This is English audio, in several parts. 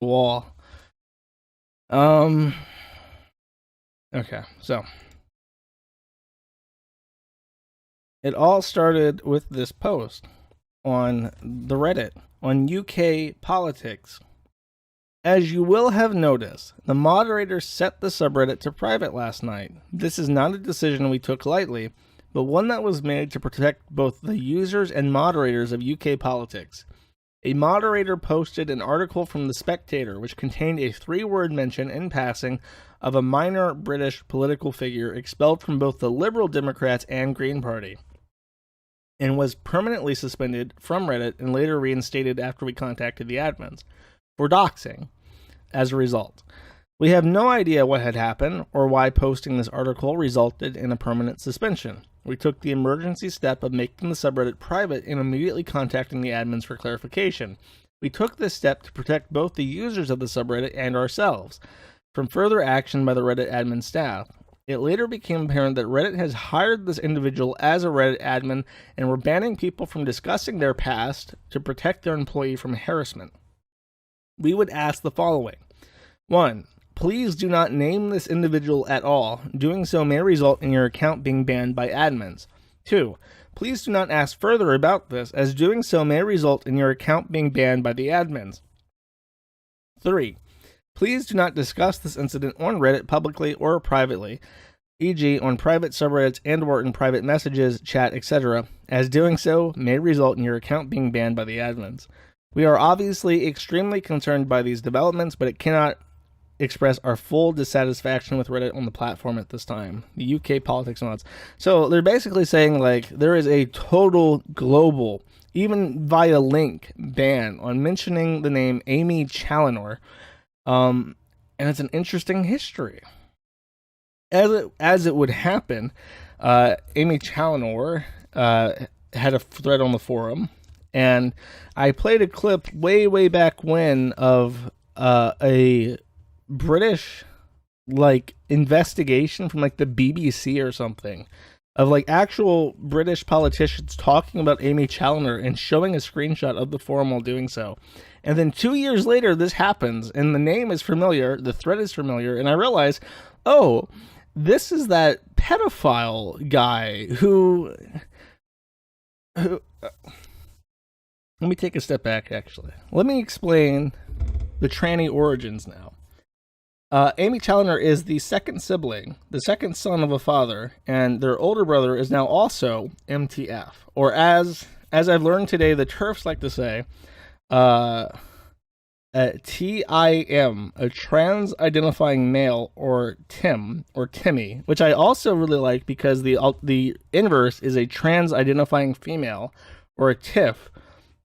wall. Okay, so it all started with this post on the Reddit on UK politics. As you will have noticed, the moderator set the subreddit to private last night. This is not a decision we took lightly, but one that was made to protect both the users and moderators of UK politics. A moderator posted an article from The Spectator which contained a 3-word mention in passing of a minor British political figure expelled from both the Liberal Democrats and Green Party, and was permanently suspended from Reddit and later reinstated after we contacted the admins for doxing as a result. We have no idea what had happened or why posting this article resulted in a permanent suspension. We took the emergency step of making the subreddit private and immediately contacting the admins for clarification. We took this step to protect both the users of the subreddit and ourselves from further action by the Reddit admin staff. It later became apparent that Reddit has hired this individual as a Reddit admin and were banning people from discussing their past to protect their employee from harassment. We would ask the following. 1. Please do not name this individual at all. Doing so may result in your account being banned by admins. 2. Please do not ask further about this, as doing so may result in your account being banned by the admins. 3. Please do not discuss this incident on Reddit publicly or privately, e.g. on private subreddits and or in private messages, chat, etc., as doing so may result in your account being banned by the admins. We are obviously extremely concerned by these developments, but it cannot express our full dissatisfaction with Reddit on the platform at this time. The UK politics mods. So they're basically saying, like, there is a total global, even via link, ban on mentioning the name Aimee Challenor. And it's an interesting history. As it would happen, Aimee Challenor had a thread on the forum, and I played a clip way back when of a British investigation from the BBC or something of actual British politicians talking about Aimee Challenor and showing a screenshot of the forum while doing so. And then 2 years later this happens and the name is familiar, the thread is familiar, and I realize, oh, this is that pedophile guy who let me take a step back, actually. Let me explain the tranny origins now. Aimee Challenor is the second sibling, the second son of a father, and their older brother is now also MTF, or as I've learned today, the TERFs like to say, TIM, a trans-identifying male, or TIM, or Timmy, which I also really like because the inverse is a trans-identifying female, or a TIFF,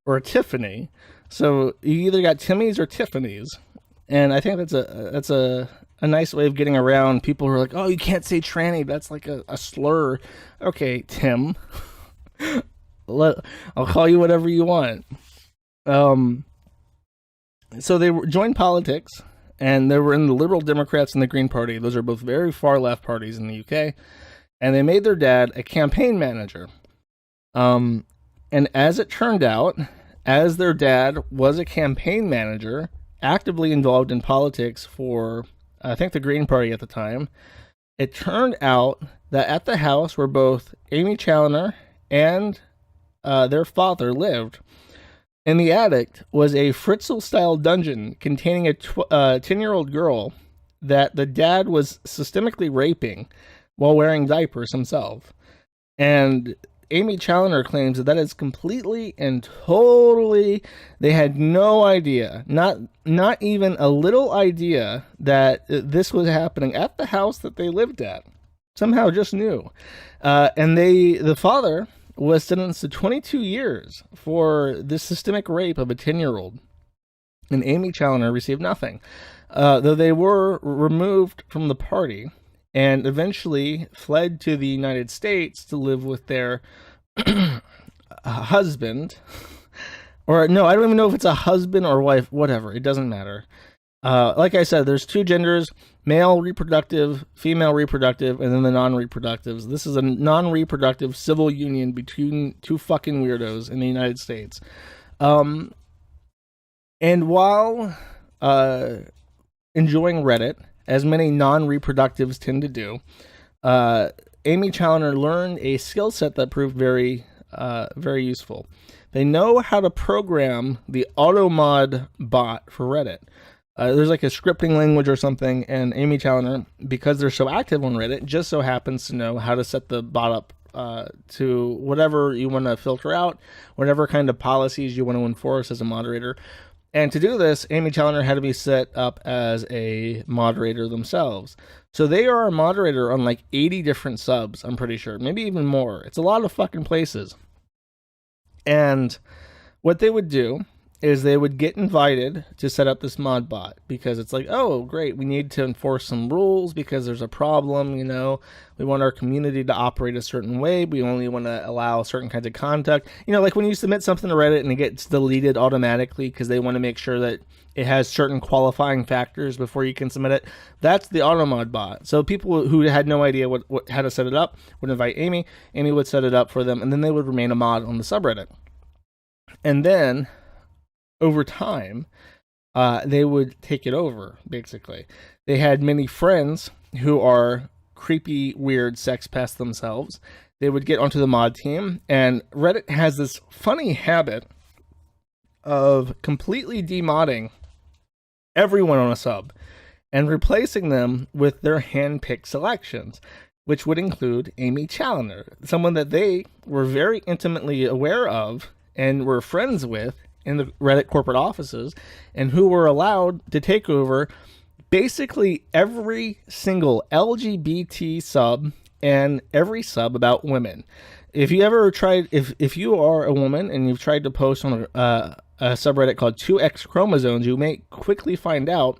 or a Tiffany. So you either got Timmys or Tiffany's. And I think that's a nice way of getting around people who are like, oh, you can't say tranny, that's like a slur. Okay, Tim. I'll call you whatever you want. So they joined politics, and they were in the Liberal Democrats and the Green Party. Those are both very far left parties in the UK. And they made their dad a campaign manager. And as it turned out, as their dad was a campaign manager, actively involved in politics for, I think, the Green Party at the time, it turned out that at the house where both Aimee Challenor and their father lived, in the attic was a Fritzl-style dungeon containing a 10-year-old girl that the dad was systemically raping while wearing diapers himself. And Aimee Challenor claims that is completely and totally, they had no idea, not even a little idea that this was happening at the house that they lived at. Somehow just knew. And the father was sentenced to 22 years for this systemic rape of a 10-year-old. And Aimee Challenor received nothing, though they were removed from the party and eventually fled to the United States to live with their husband. Or no, I don't even know if it's a husband or wife, whatever, it doesn't matter. Like I said, there's two genders, male reproductive, female reproductive, and then the non-reproductives. This is a non-reproductive civil union between two fucking weirdos in the United States. And while enjoying Reddit, as many non-reproductives tend to do, Aimee Challenor learned a skill set that proved very useful. They know how to program the automod bot for Reddit. There's like a scripting language or something, and Aimee Challenor, because they're so active on Reddit, just so happens to know how to set the bot up to whatever you want to filter out, whatever kind of policies you want to enforce as a moderator. And to do this, Aimee Challenor had to be set up as a moderator themselves. So they are a moderator on like 80 different subs, I'm pretty sure. Maybe even more. It's a lot of fucking places. And what they would do is they would get invited to set up this mod bot, because it's like, oh, great, we need to enforce some rules because there's a problem, you know. We want our community to operate a certain way. We only want to allow certain kinds of content. You know, like when you submit something to Reddit and it gets deleted automatically because they want to make sure that it has certain qualifying factors before you can submit it. That's the automod bot. So people who had no idea how to set it up would invite Aimee. Aimee would set it up for them, and then they would remain a mod on the subreddit. And then over time, they would take it over, basically. They had many friends who are creepy, weird sex pests themselves. They would get onto the mod team, and Reddit has this funny habit of completely demodding everyone on a sub and replacing them with their hand-picked selections, which would include Aimee Challenor, someone that they were very intimately aware of and were friends with in the Reddit corporate offices, and who were allowed to take over basically every single LGBT sub and every sub about women. If you ever tried, if you are a woman and you've tried to post on a subreddit called 2X Chromosomes, you may quickly find out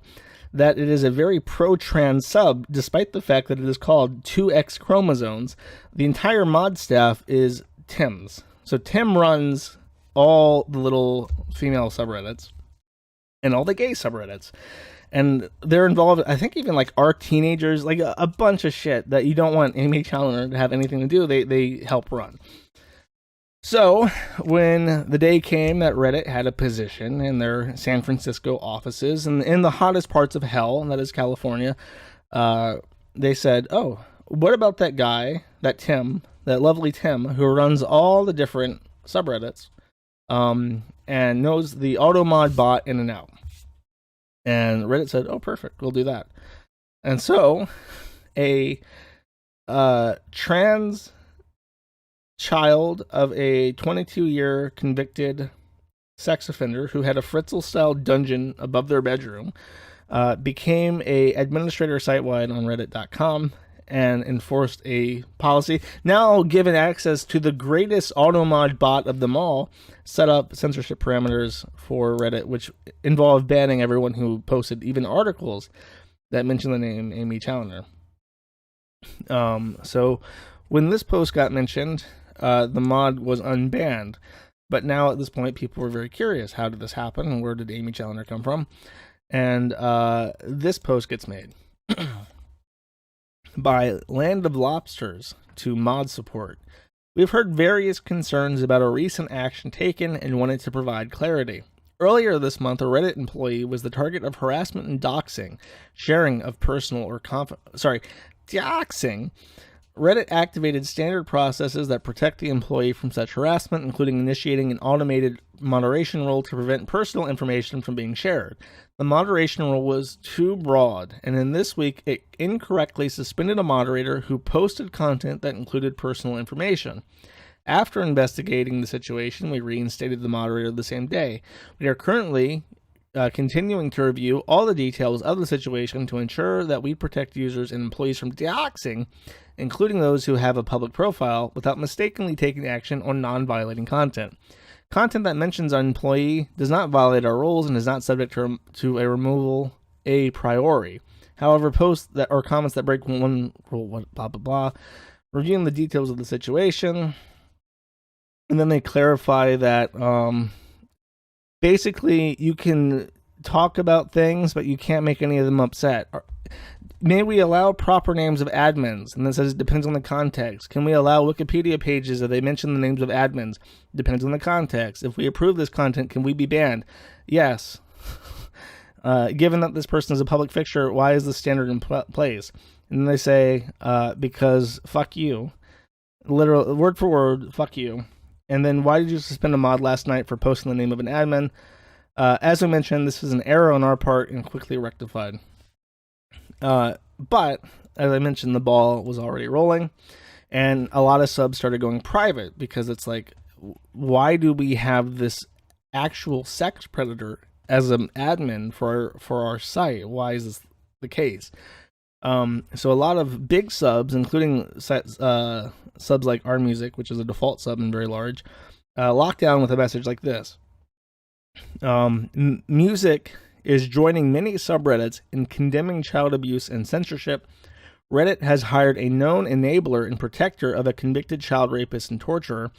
that it is a very pro-trans sub, despite the fact that it is called 2X Chromosomes. The entire mod staff is Tim's. So Tim runs all the little female subreddits and all the gay subreddits. And they're involved, I think, even like our teenagers, like a bunch of shit that you don't want Aimee Challenor to have anything to do. They help run. So when the day came that Reddit had a position in their San Francisco offices, and in the hottest parts of hell, and that is California, they said, oh, what about that guy, that Tim, that lovely Tim, who runs all the different subreddits, and knows the automod bot in and out? And Reddit said, oh, perfect, we'll do that. And so a trans child of a 22-year convicted sex offender who had a Fritzl-style dungeon above their bedroom became a administrator site-wide on reddit.com and enforced a policy. Now given access to the greatest automod bot of them all, set up censorship parameters for Reddit, which involved banning everyone who posted even articles that mentioned the name Aimee Challenor. So when this post got mentioned, the mod was unbanned. But now at this point, people were very curious. How did this happen? And where did Aimee Challenor come from? And this post gets made. By Land of Lobsters to mod support. We've heard various concerns about a recent action taken and wanted to provide clarity. Earlier this month, a Reddit employee was the target of harassment and doxing, sharing of personal or doxing. Reddit activated standard processes that protect the employee from such harassment, including initiating an automated moderation rule to prevent personal information from being shared. The moderation rule was too broad, and in this week, it incorrectly suspended a moderator who posted content that included personal information. After investigating the situation, we reinstated the moderator the same day. We are currently continuing to review all the details of the situation to ensure that we protect users and employees from doxing, including those who have a public profile, without mistakenly taking action on non-violating content. Content that mentions an employee does not violate our rules and is not subject to a removal a priori. However, posts that or comments that break one rule, blah, blah, blah, reviewing the details of the situation. And then they clarify that basically you can talk about things, but you can't make any of them upset. May we allow proper names of admins? And then says it depends on the context. Can we allow Wikipedia pages that they mention the names of admins? Depends on the context. If we approve this content, can we be banned? Yes. Given that this person is a public fixture, why is the standard in place? And then they say, because fuck you. Literal, word for word, fuck you. And then, why did you suspend a mod last night for posting the name of an admin? As I mentioned, this is an error on our part and quickly rectified. But, as I mentioned, the ball was already rolling, and a lot of subs started going private, because it's like, why do we have this actual sex predator as an admin for our site? Why is this the case? So a lot of big subs, including subs like Our Music, which is a default sub and very large, locked down with a message like this. Music is joining many subreddits in condemning child abuse and censorship. Reddit has hired a known enabler and protector of a convicted child rapist and torturer.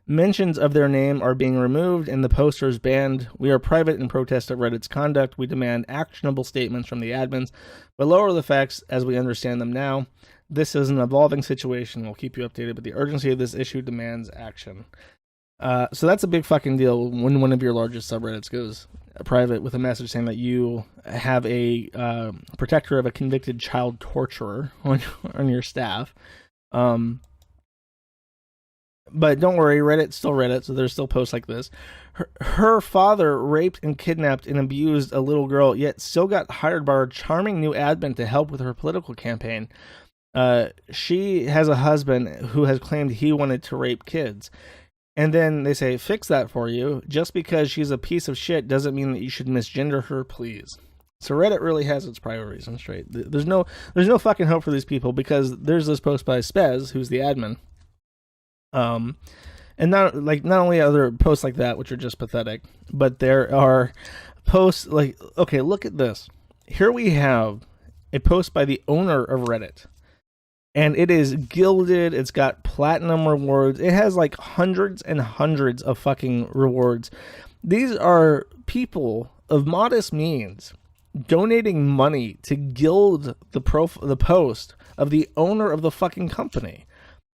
Mentions of their name are being removed and the posters banned. We are private in protest of Reddit's conduct. We demand actionable statements from the admins, but lower the facts as we understand them now. This is an evolving situation. We'll keep you updated, but the urgency of this issue demands action. So that's a big fucking deal when one of your largest subreddits goes private with a message saying that you have a protector of a convicted child torturer on your staff. But don't worry, Reddit's still Reddit, so there's still posts like this. Her father raped and kidnapped and abused a little girl, yet still got hired by our charming new admin to help with her political campaign. She has a husband who has claimed he wanted to rape kids. And then they say, fix that for you. Just because she's a piece of shit doesn't mean that you should misgender her, please. So Reddit really has its priorities on straight. There's no fucking hope for these people, because there's this post by Spez, who's the admin. And not only other posts like that, which are just pathetic, but there are posts like, okay, look at this. Here we have a post by the owner of Reddit, and it is gilded. It's got platinum rewards. It has like hundreds and hundreds of fucking rewards. These are people of modest means donating money to gild the post of the owner of the fucking company.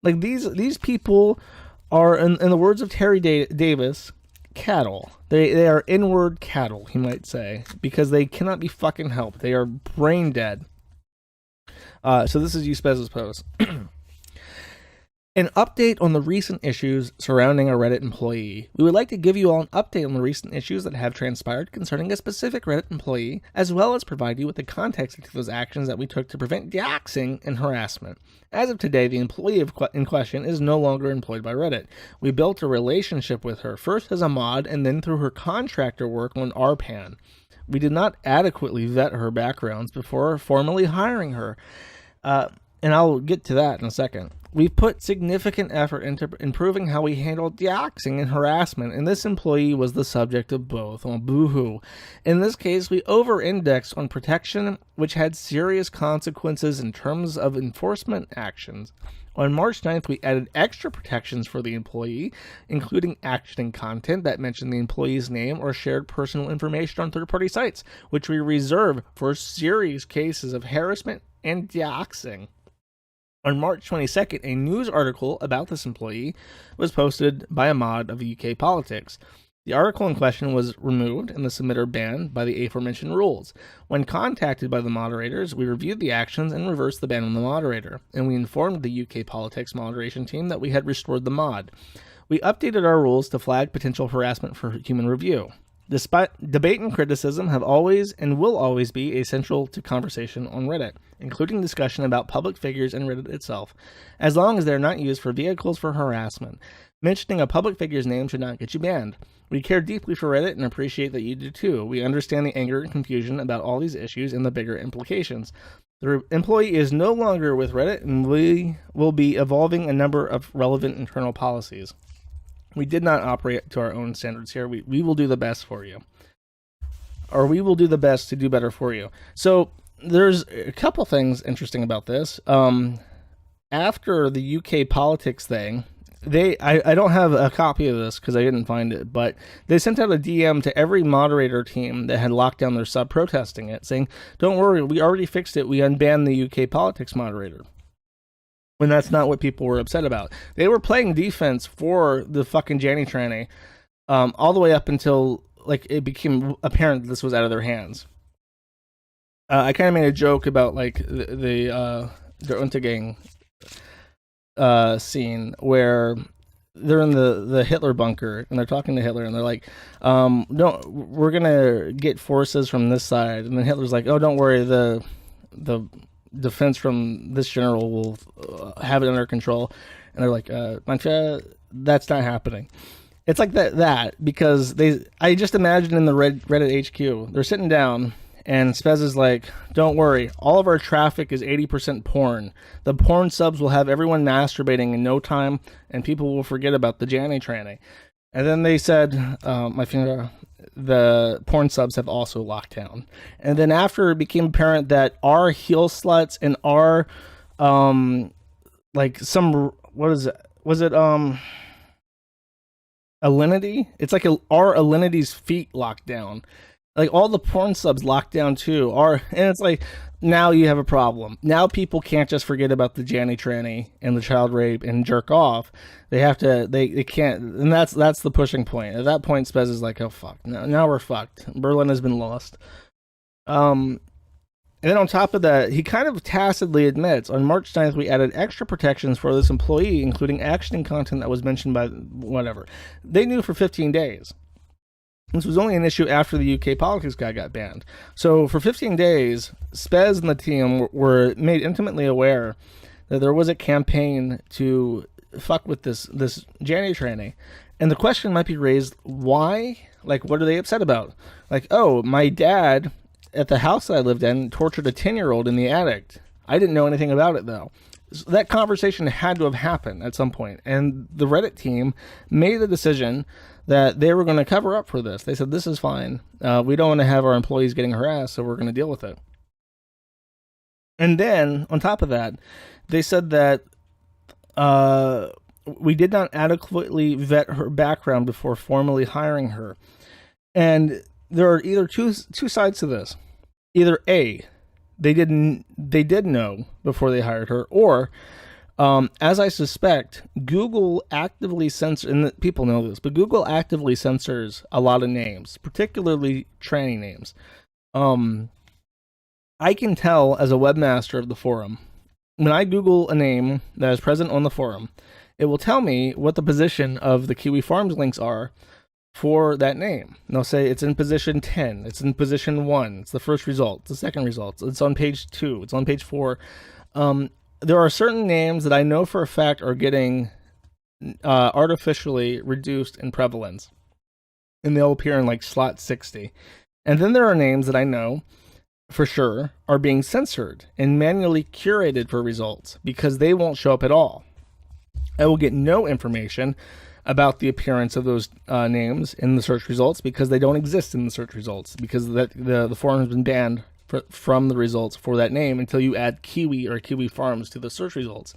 Like, these people are, in the words of Terry Davis, cattle. They are inward cattle, he might say, because they cannot be fucking helped. They are brain dead. So this is Uspez's post. An update on the recent issues surrounding a Reddit employee. We would like to give you all an update on the recent issues that have transpired concerning a specific Reddit employee, as well as provide you with the context to those actions that we took to prevent doxing and harassment. As of today, the employee in question is no longer employed by Reddit. We built a relationship with her, first as a mod and then through her contractor work on RPAN. We did not adequately vet her backgrounds before formally hiring her. And I'll get to that in a second. We've put significant effort into improving how we handle doxing and harassment, and this employee was the subject of both. Oh, boo-hoo. In this case, we over-indexed on protection, which had serious consequences in terms of enforcement actions. On March 9th, we added extra protections for the employee, including actioning content that mentioned the employee's name or shared personal information on third-party sites, which we reserve for serious cases of harassment and doxing. On March 22nd, a news article about this employee was posted by a mod of UK Politics. The article in question was removed and the submitter banned by the aforementioned rules. When contacted by the moderators, we reviewed the actions and reversed the ban on the moderator, and we informed the UK Politics moderation team that we had restored the mod. We updated our rules to flag potential harassment for human review. Despite debate and criticism have always and will always be essential to conversation on Reddit, including discussion about public figures and Reddit itself, as long as they are not used for vehicles for harassment. Mentioning a public figure's name should not get you banned. We care deeply for Reddit and appreciate that you do too. We understand the anger and confusion about all these issues and the bigger implications. The employee is no longer with Reddit, and we will be evolving a number of relevant internal policies. We did not operate to our own standards here. We will do the best for you. Or we will do the best to do better for you. So there's a couple things interesting about this. After the UK politics thing, I don't have a copy of this because I didn't find it, but they sent out a DM to every moderator team that had locked down their sub protesting it, saying, don't worry, we already fixed it. We unbanned the UK politics moderator. When that's not what people were upset about. They were playing defense for the fucking Janny Tranny all the way up until like it became apparent that this was out of their hands. I kind of made a joke about like the Untergang scene where they're in the Hitler bunker and they're talking to Hitler and they're like, "No, we're gonna get forces from this side." And then Hitler's like, "Oh, don't worry, the defense from this general will have it under control." And they're like, "Mancha, that's not happening." It's like that because I just imagine in the Reddit HQ, they're sitting down and Spez is like, "Don't worry, all of our traffic is 80% porn. The porn subs will have everyone masturbating in no time, and people will forget about the Janny tranny." And then they said, "My finger, the porn subs have also locked down." And then after it became apparent that our heel sluts and our, like some, what is it? Was it, Alinity? It's like our Alinity's feet locked down. Like all the porn subs locked down too. And it's like now you have a problem. Now people can't just forget about the Janny tranny and the child rape and jerk off. They have to. They can't. And that's the pushing point. At that point, Spez is like, "Oh fuck, now we're fucked. Berlin has been lost." And then on top of that, he kind of tacitly admits, on March 9th, we added extra protections for this employee, including action and content that was mentioned by whatever. They knew for 15 days. This was only an issue after the UK politics guy got banned. So for 15 days, Spez and the team were made intimately aware that there was a campaign to fuck with this Janny tranny. And the question might be raised, why? Like, what are they upset about? Like, oh, my dad at the house that I lived in tortured a 10-year-old in the attic. I didn't know anything about it, though. So that conversation had to have happened at some point. And the Reddit team made the decision that they were going to cover up for this. They said, this is fine. We don't want to have our employees getting harassed, so we're going to deal with it. And then, on top of that, they said that we did not adequately vet her background before formally hiring her. And there are either two sides to this. Either A, they did know before they hired her, or as I suspect, Google actively censors, and people know this, but Google actively censors a lot of names, particularly tranny names. I can tell as a webmaster of the forum, when I Google a name that is present on the forum, it will tell me what the position of the Kiwi Farms links are for that name. And they'll say it's in position 10, it's in position 1, it's the first result, it's the second result, it's on page 2, it's on page 4. There are certain names that I know for a fact are getting artificially reduced in prevalence, and they'll appear in like slot 60. And then there are names that I know for sure are being censored and manually curated for results because they won't show up at all. I will get no information about the appearance of those names in the search results because they don't exist in the search results, because the forum has been banned from the results for that name until you add Kiwi or Kiwi Farms to the search results.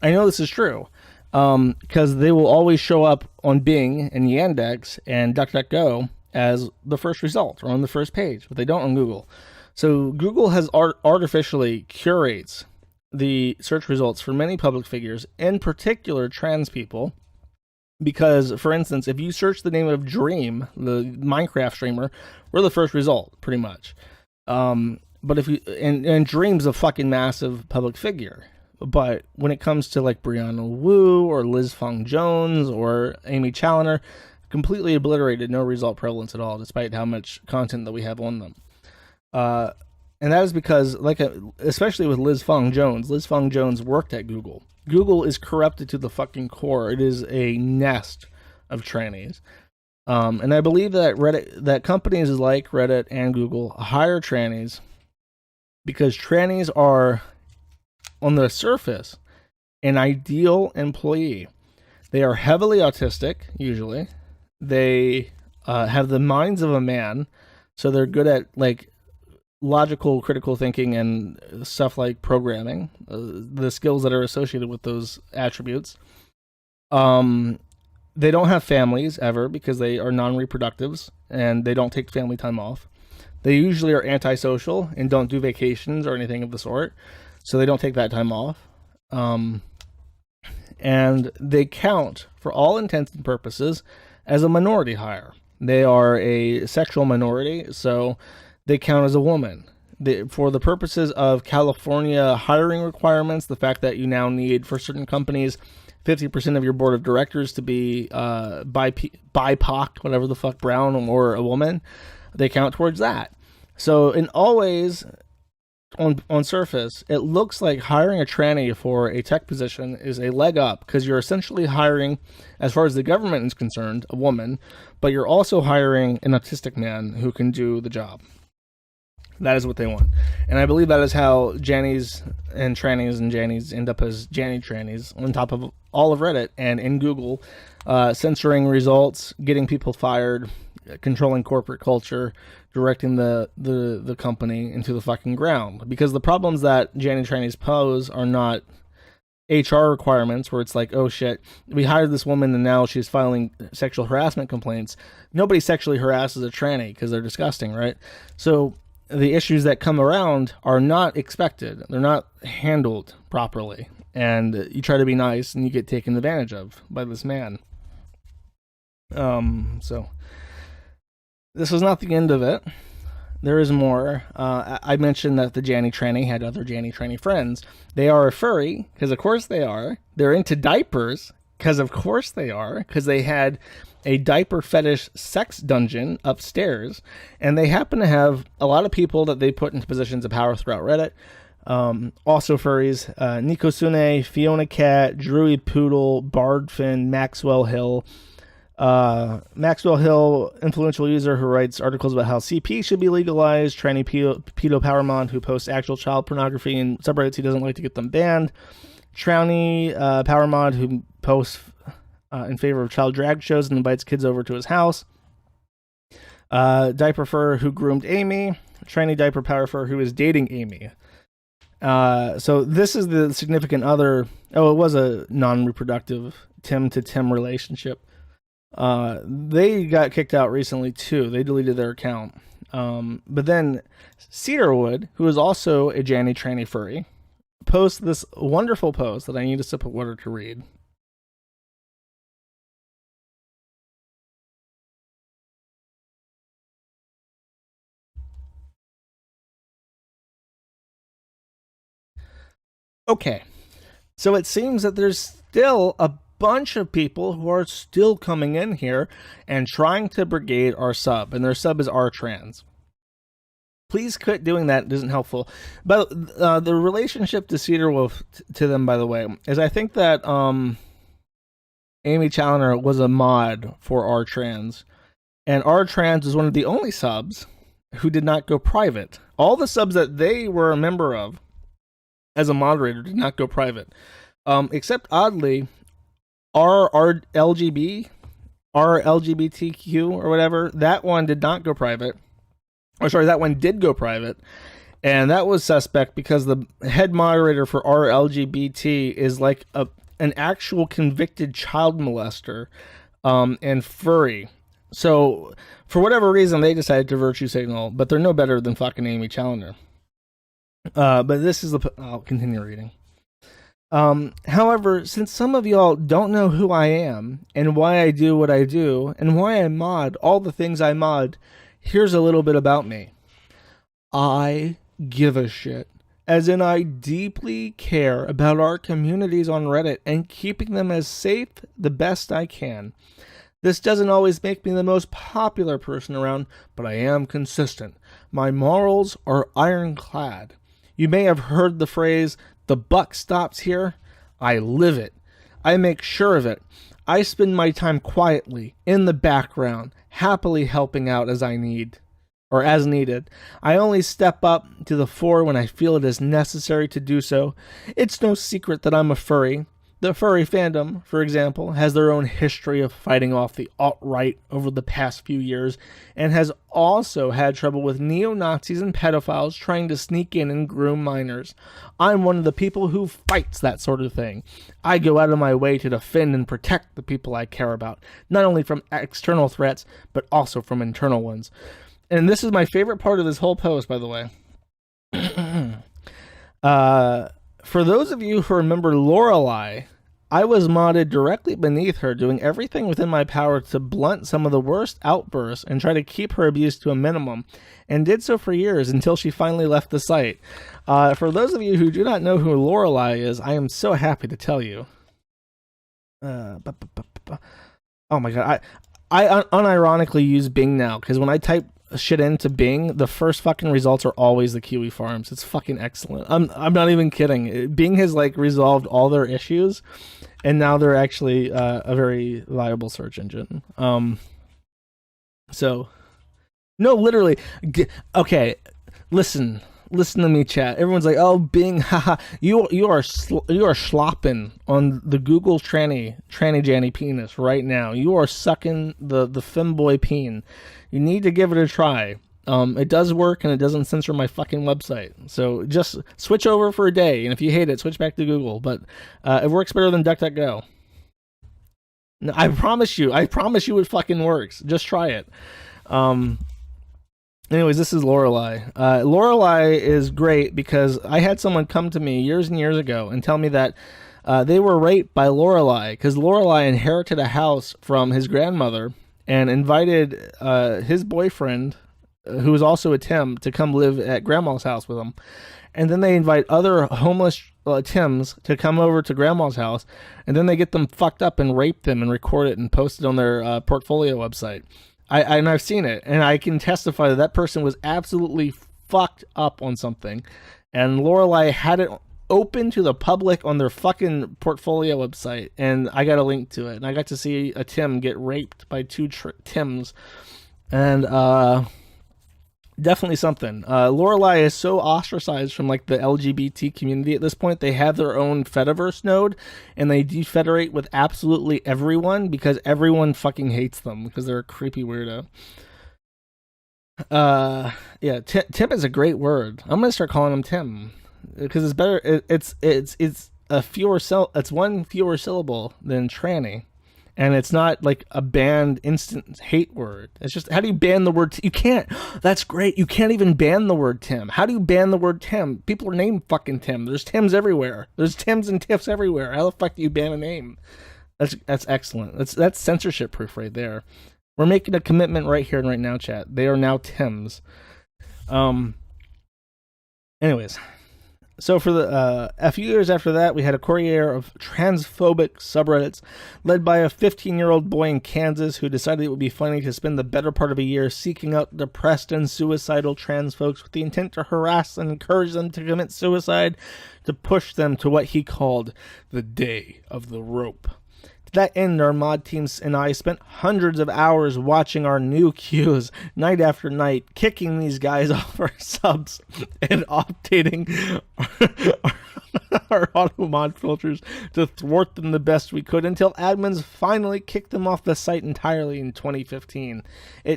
I know this is true because they will always show up on Bing and Yandex and DuckDuckGo as the first result or on the first page, but they don't on Google. So Google has artificially curates the search results for many public figures, in particular trans people, because, for instance, if you search the name of Dream, the Minecraft streamer, we're the first result, pretty much. But if you and Dream's a fucking massive public figure, but when it comes to like Brianna Wu or Liz Fong Jones or Aimee Challenor, completely obliterated, no result prevalence at all, despite how much content that we have on them. And that is because, especially with Liz Fong Jones worked at Google. Google is corrupted to the fucking core. It is a nest of trannies. And I believe that companies like Reddit and Google hire trannies because trannies are, on the surface, an ideal employee. They are heavily autistic, usually. They have the minds of a man, so they're good at like logical, critical thinking and stuff like programming, the skills that are associated with those attributes. They don't have families ever because they are non-reproductives and they don't take family time off. They usually are antisocial and don't do vacations or anything of the sort, so they don't take that time off. And they count, for all intents and purposes, as a minority hire. They are a sexual minority, so they count as a woman. For the purposes of California hiring requirements, the fact that you now need, for certain companies, 50% of your board of directors to be BIPOC, whatever the fuck, brown or a woman, they count towards that. So in always, on surface, it looks like hiring a tranny for a tech position is a leg up, because you're essentially hiring, as far as the government is concerned, a woman, but you're also hiring an autistic man who can do the job. That is what they want. And I believe that is how Jannies and trannies and Jannies end up as Janny trannies on top of all of Reddit and in Google, censoring results, getting people fired, controlling corporate culture, directing the company into the fucking ground. Because the problems that Janny trannies pose are not HR requirements where it's like, oh shit, we hired this woman and now she's filing sexual harassment complaints. Nobody sexually harasses a tranny because they're disgusting, right? So the issues that come around are not expected. They're not handled properly. And you try to be nice and you get taken advantage of by this man. So this was not the end of it. There is more. I mentioned that the Janny tranny had other Janny tranny friends. They are a furry, because of course they are. They're into diapers, because of course they are, because they had a diaper fetish sex dungeon upstairs, and they happen to have a lot of people that they put into positions of power throughout Reddit. Also furries, Nico Sune, Fiona Cat, Druid Poodle, Bardfin, Maxwell Hill. Maxwell Hill, influential user who writes articles about how CP should be legalized. Tranny Pedo Powermon, who posts actual child pornography in subreddits he doesn't like to get them banned. Trowny Powermod, who posts in favor of child drag shows and invites kids over to his house. Diaper Fur, who groomed Aimee. Tranny Diaper Power Fur, who is dating Aimee. So this is the significant other. Oh, it was a non-reproductive Tim to Tim relationship. They got kicked out recently too. They deleted their account. But then Cedarwood, who is also a Janny tranny furry, posts this wonderful post that I need a sip of water to read. Okay, so it seems that there's still a bunch of people who are still coming in here and trying to brigade our sub, and their sub is r trans. Please quit doing that. It isn't helpful. But the relationship to Cedarwolf to them, by the way, is I think that Aimee Challenor was a mod for r trans, and r trans was one of the only subs who did not go private. All the subs that they were a member of as a moderator did not go private, except oddly RLGBTQ or whatever. That one did not go private. Or sorry, that one did go private, and that was suspect because the head moderator for RLGBT is like an actual convicted child molester and furry. So for whatever reason, they decided to virtue signal, but they're no better than fucking Aimee Challenor. But this is I'll continue reading. However, since some of y'all don't know who I am and why I do what I do and why I mod all the things I mod, here's a little bit about me. I give a shit. As in, I deeply care about our communities on Reddit and keeping them as safe the best I can. This doesn't always make me the most popular person around, but I am consistent. My morals are ironclad. You may have heard the phrase, "the buck stops here." I live it. I make sure of it. I spend my time quietly, in the background, happily helping out as I need, or as needed. I only step up to the fore when I feel it is necessary to do so. It's no secret that I'm a furry. The furry fandom, for example, has their own history of fighting off the alt-right over the past few years, and has also had trouble with neo-Nazis and pedophiles trying to sneak in and groom minors. I'm one of the people who fights that sort of thing. I go out of my way to defend and protect the people I care about, not only from external threats, but also from internal ones. And this is my favorite part of this whole post, by the way. For those of you who remember Laurelai, I was modded directly beneath her, doing everything within my power to blunt some of the worst outbursts and try to keep her abuse to a minimum, and did so for years until she finally left the site. For those of you who do not know who Laurelai is, I am so happy to tell you. Oh my god, I unironically use Bing now, because when I type shit into Bing, the first fucking results are always the Kiwi Farms. It's fucking excellent. I'm not even kidding. Bing has like resolved all their issues, and now they're actually a very viable search engine. So no, literally. Okay, listen to me, chat. Everyone's like, "Oh, Bing, haha, you are slopping on the Google tranny janny penis right now. You are sucking the femboy peen. You need to give it a try. It does work, and it doesn't censor my fucking website. So just switch over for a day, and if you hate it, switch back to Google. But it works better than DuckDuckGo. No, I promise you, it fucking works. Just try it. Anyways, this is Laurelai. Laurelai is great because I had someone come to me years and years ago and tell me that they were raped by Laurelai because Laurelai inherited a house from his grandmother and invited his boyfriend, who was also a Tim, to come live at grandma's house with him. And then they invite other homeless Tims to come over to grandma's house, and then they get them fucked up and rape them and record it and post it on their portfolio website. And I've seen it, and I can testify that person was absolutely fucked up on something. And Laurelai had it open to the public on their fucking portfolio website, and I got a link to it, and I got to see a Tim get raped by two Tims, and definitely something. Laurelai is so ostracized from like the LGBT community at this point. They have their own Fediverse node, and they defederate with absolutely everyone because everyone fucking hates them because they're a creepy weirdo. Yeah, Tim is a great word. I'm gonna start calling him Tim because it's better. It's a fewer it's one fewer syllable than tranny. And it's not like a banned instant hate word. It's just, how do you ban the word? You can't. That's great. You can't even ban the word Tim. How do you ban the word Tim? People are named fucking Tim. There's Tims everywhere. There's Tims and Tiffs everywhere. How the fuck do you ban a name? That's excellent. That's censorship proof right there. We're making a commitment right here and right now, chat. They are now Tims. Anyways. So for a few years after that, we had a courier of transphobic subreddits led by a 15-year-old boy in Kansas who decided it would be funny to spend the better part of a year seeking out depressed and suicidal trans folks with the intent to harass and encourage them to commit suicide, to push them to what he called the day of the rope. To that end, our mod teams and I spent hundreds of hours watching our new queues night after night, kicking these guys off our subs and updating our auto mod filters to thwart them the best we could until admins finally kicked them off the site entirely in 2015.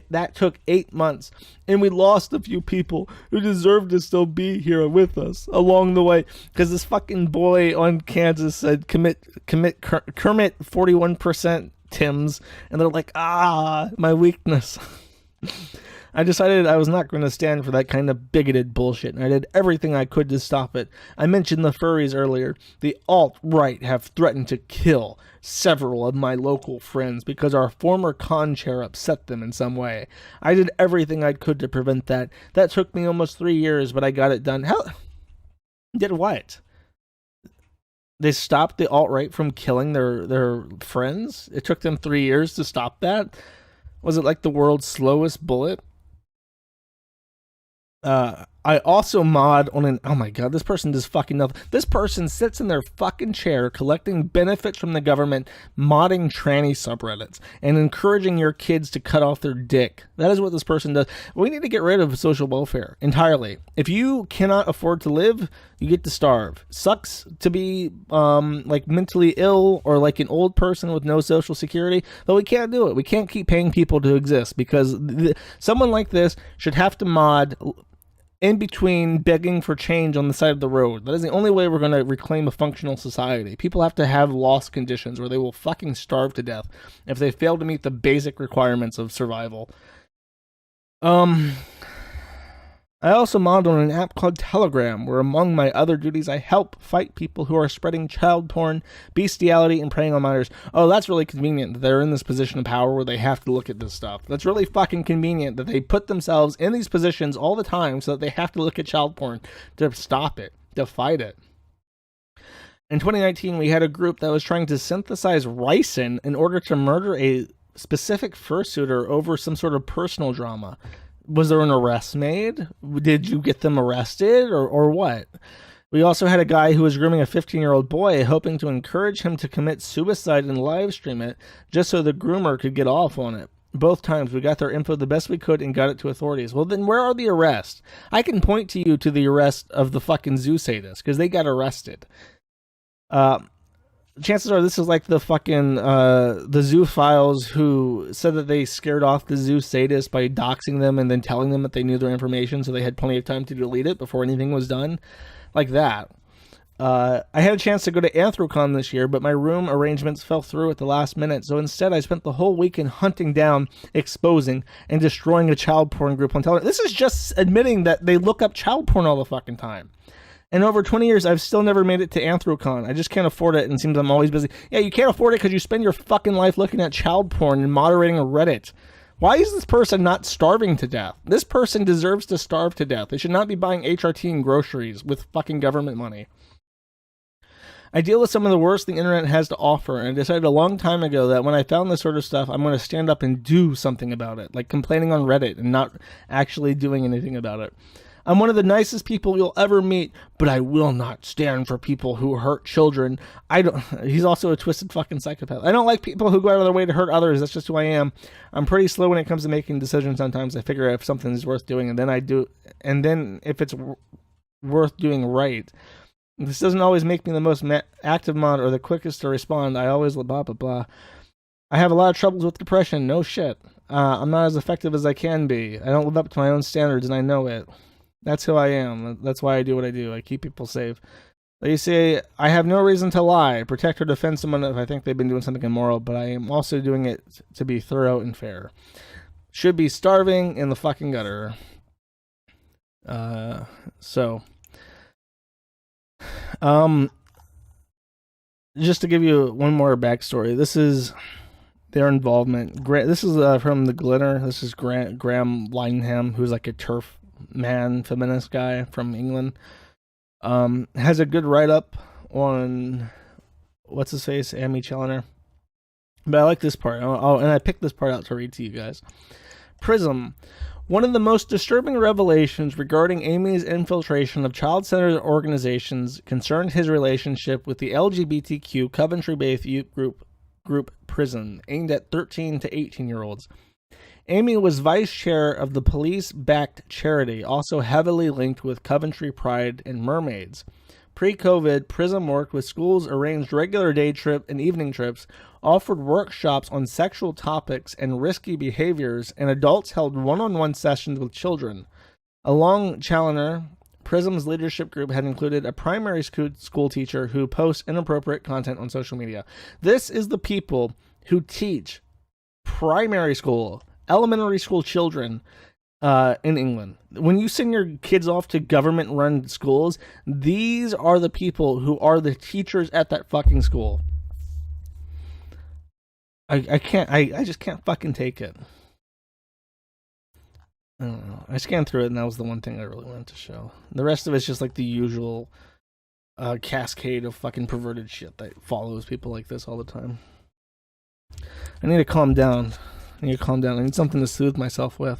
That took 8 months, and we lost a few people who deserved to still be here with us along the way, because this fucking boy on Kansas said commit Kermit 41% Tims, and they're like, my weakness. I decided I was not going to stand for that kind of bigoted bullshit, and I did everything I could to stop it. I mentioned the furries earlier. The alt-right have threatened to kill several of my local friends because our former con chair upset them in some way. I did everything I could to prevent that. That took me almost 3 years, but I got it done. How? Did what? They stopped the alt-right from killing their friends? It took them 3 years to stop that? Was it like the world's slowest bullet? I also mod on an, oh my god, this person does fucking nothing. This person sits in their fucking chair collecting benefits from the government, modding tranny subreddits, and encouraging your kids to cut off their dick. That is what this person does. We need to get rid of social welfare entirely. If you cannot afford to live, you get to starve. Sucks to be like mentally ill or like an old person with no social security, but we can't do it. We can't keep paying people to exist because someone like this should have to mod in between begging for change on the side of the road. That is the only way we're going to reclaim a functional society. People have to have lost conditions where they will fucking starve to death if they fail to meet the basic requirements of survival. I also mod on an app called Telegram, where among my other duties I help fight people who are spreading child porn, bestiality, and preying on minors. Oh, that's really convenient that they're in this position of power where they have to look at this stuff. That's really fucking convenient that they put themselves in these positions all the time so that they have to look at child porn to stop it, to fight it. In 2019, we had a group that was trying to synthesize ricin in order to murder a specific fursuiter over some sort of personal drama. Was there an arrest made? Did you get them arrested or what? We also had a guy who was grooming a 15-year-old boy, hoping to encourage him to commit suicide and live stream it just so the groomer could get off on it. Both times we got their info the best we could and got it to authorities. Well, then where are the arrests? I can point to you to the arrest of the fucking zoo sadists because they got arrested. Chances are this is like the fucking the zoo files who said that they scared off the zoo sadists by doxing them and then telling them that they knew their information so they had plenty of time to delete it before anything was done. Like that. I had a chance to go to Anthrocon this year, but my room arrangements fell through at the last minute, so instead I spent the whole weekend hunting down, exposing, and destroying a child porn group on television. This is just admitting that they look up child porn all the fucking time. And over 20 years, I've still never made it to Anthrocon. I just can't afford it, and it seems I'm always busy. Yeah, you can't afford it because you spend your fucking life looking at child porn and moderating a Reddit. Why is this person not starving to death? This person deserves to starve to death. They should not be buying HRT and groceries with fucking government money. I deal with some of the worst the internet has to offer, and I decided a long time ago that when I found this sort of stuff, I'm going to stand up and do something about it, like complaining on Reddit and not actually doing anything about it. I'm one of the nicest people you'll ever meet, but I will not stand for people who hurt children. He's also a twisted fucking psychopath. I don't like people who go out of their way to hurt others. That's just who I am. I'm pretty slow when it comes to making decisions sometimes. I figure if something is worth doing, and then I do, and then if it's worth doing right. This doesn't always make me the most active mod or the quickest to respond. I always blah, blah, blah. I have a lot of troubles with depression. No shit. I'm not as effective as I can be. I don't live up to my own standards, and I know it. That's who I am. That's why I do what I do. I keep people safe. They say, I have no reason to lie, protect or defend someone if I think they've been doing something immoral, but I am also doing it to be thorough and fair. Should be starving in the fucking gutter. Just to give you one more backstory, this is their involvement. This is from the Glitter. This is Graham Linehan, who's like a turf man feminist guy from England. Has a good write-up on what's his face, Aimee Challenor. But I like this part, and I picked this part out to read to you guys. Prism. One of the most disturbing revelations regarding Aimee's infiltration of child-centered organizations concerned his relationship with the LGBTQ Coventry-based youth group Prism, aimed at 13 to 18-year-olds. Aimee was vice chair of the police-backed charity, also heavily linked with Coventry Pride and Mermaids. Pre-COVID, Prism worked with schools, arranged regular day trip and evening trips, offered workshops on sexual topics and risky behaviors, and adults held one-on-one sessions with children. Along Challenor, Prism's leadership group had included a primary school teacher who posts inappropriate content on social media. This is the people who teach primary school, elementary school children in England. When you send your kids off to government-run schools, these are the people who are the teachers at that fucking school. I just can't fucking take it. I don't know. I scanned through it, and that was the one thing I really wanted to show. The rest of it's just like the usual cascade of fucking perverted shit that follows people like this all the time. I need to calm down. I need something to soothe myself with.